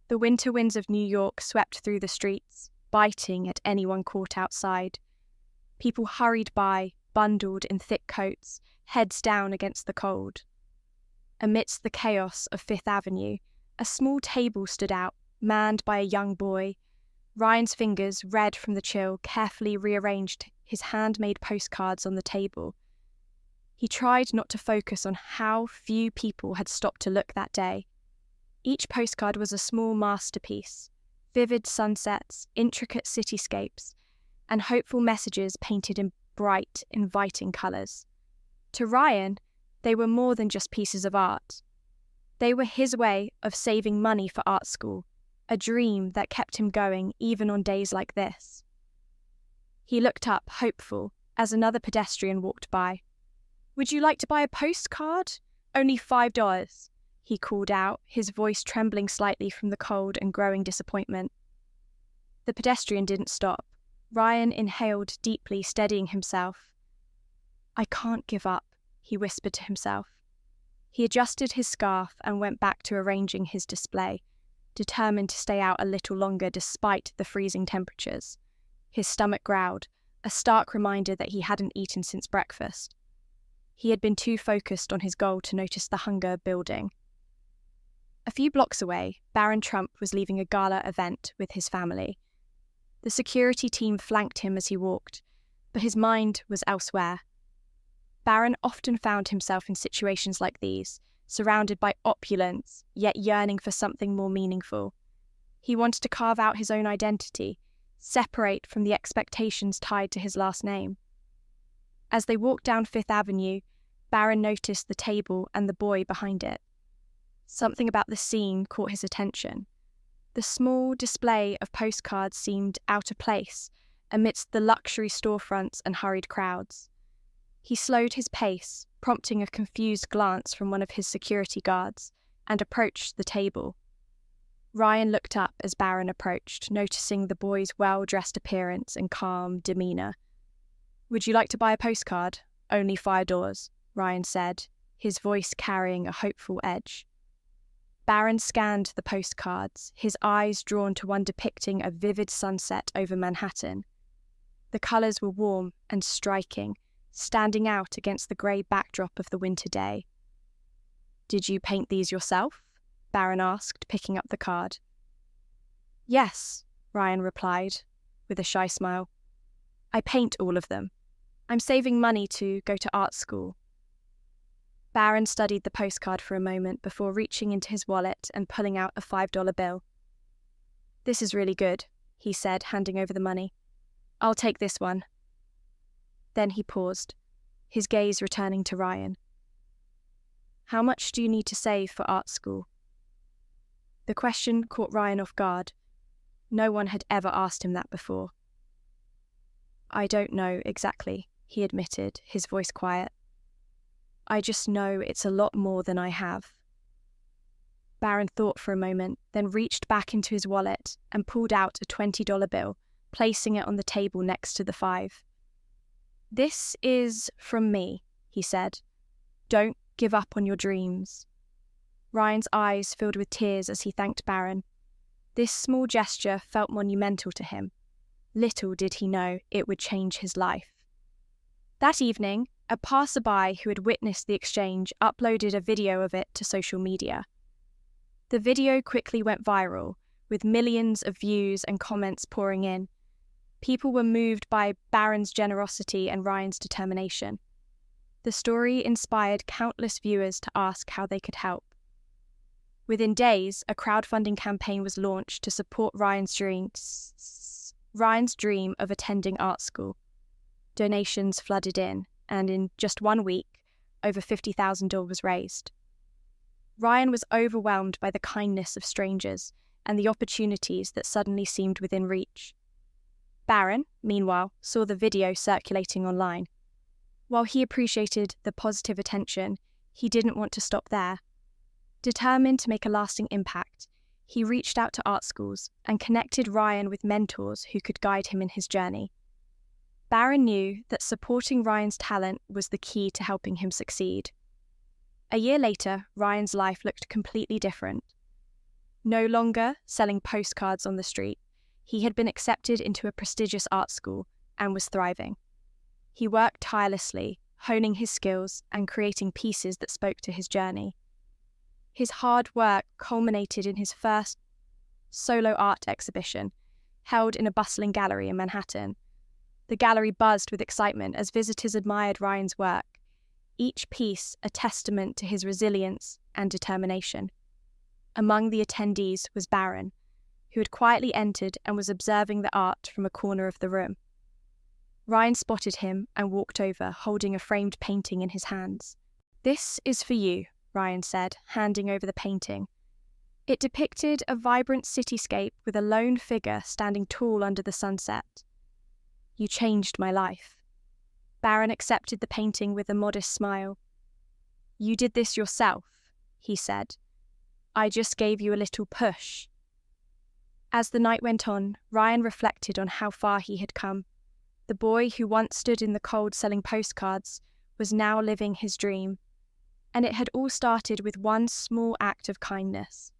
The winter winds of New York swept through the streets, biting at anyone caught outside. People hurried by, bundled in thick coats, heads down against the cold. Amidst the chaos of Fifth Avenue, a small table stood out, manned by a young boy. Ryan's fingers, red from the chill, carefully rearranged his handmade postcards on the table. He tried not to focus on how few people had stopped to look that day. Each postcard was a small masterpiece, vivid sunsets, intricate cityscapes, and hopeful messages painted in bright, inviting colours. To Ryan, they were more than just pieces of art. They were his way of saving money for art school, a dream that kept him going even on days like this. He looked up, hopeful, as another pedestrian walked by. "Would you like to buy a postcard? Only $5, he called out, his voice trembling slightly from the cold and growing disappointment. The pedestrian didn't stop. Ryan inhaled deeply, steadying himself. "I can't give up," he whispered to himself. He adjusted his scarf and went back to arranging his display, determined to stay out a little longer despite the freezing temperatures. His stomach growled, a stark reminder that he hadn't eaten since breakfast. He had been too focused on his goal to notice the hunger building. A few blocks away, Barron Trump was leaving a gala event with his family. The security team flanked him as he walked, but his mind was elsewhere. Barron often found himself in situations like these, surrounded by opulence, yet yearning for something more meaningful. He wanted to carve out his own identity, separate from the expectations tied to his last name. As they walked down Fifth Avenue, Barron noticed the table and the boy behind it. Something about the scene caught his attention. The small display of postcards seemed out of place amidst the luxury storefronts and hurried crowds. He slowed his pace, prompting a confused glance from one of his security guards, and approached the table. Ryan looked up as Barron approached, noticing the boy's well-dressed appearance and calm demeanour. "Would you like to buy a postcard? Only $5, Ryan said, his voice carrying a hopeful edge. Barron scanned the postcards, his eyes drawn to one depicting a vivid sunset over Manhattan. The colours were warm and striking, standing out against the grey backdrop of the winter day. "Did you paint these yourself?" Barron asked, picking up the card. "Yes," Ryan replied, with a shy smile. "I paint all of them. I'm saving money to go to art school." Barron studied the postcard for a moment before reaching into his wallet and pulling out a $5 bill. "This is really good," he said, handing over the money. "I'll take this one." Then he paused, his gaze returning to Ryan. "How much do you need to save for art school?" The question caught Ryan off guard. No one had ever asked him that before. "I don't know exactly," he admitted, his voice quiet. "I just know it's a lot more than I have." Barron thought for a moment, then reached back into his wallet and pulled out a $20 bill, placing it on the table next to the $5. "This is from me," he said. "Don't give up on your dreams." Ryan's eyes filled with tears as he thanked Barron. This small gesture felt monumental to him. Little did he know it would change his life. That evening, a passerby who had witnessed the exchange uploaded a video of it to social media. The video quickly went viral, with millions of views and comments pouring in. People were moved by Barron's generosity and Ryan's determination. The story inspired countless viewers to ask how they could help. Within days, a crowdfunding campaign was launched to support Ryan's dream of attending art school. Donations flooded in, and in just 1 week, over $50,000 was raised. Ryan was overwhelmed by the kindness of strangers and the opportunities that suddenly seemed within reach. Barron, meanwhile, saw the video circulating online. While he appreciated the positive attention, he didn't want to stop there. Determined to make a lasting impact, he reached out to art schools and connected Ryan with mentors who could guide him in his journey. Barron knew that supporting Ryan's talent was the key to helping him succeed. A year later, Ryan's life looked completely different. No longer selling postcards on the street, he had been accepted into a prestigious art school and was thriving. He worked tirelessly, honing his skills and creating pieces that spoke to his journey. His hard work culminated in his first solo art exhibition, held in a bustling gallery in Manhattan. The gallery buzzed with excitement as visitors admired Ryan's work, each piece a testament to his resilience and determination. Among the attendees was Barron, who had quietly entered and was observing the art from a corner of the room. Ryan spotted him and walked over, holding a framed painting in his hands. "This is for you," Ryan said, handing over the painting. It depicted a vibrant cityscape with a lone figure standing tall under the sunset. "You changed my life." Barron accepted the painting with a modest smile. "You did this yourself," he said. "I just gave you a little push." As the night went on, Ryan reflected on how far he had come. The boy who once stood in the cold selling postcards was now living his dream. And it had all started with one small act of kindness.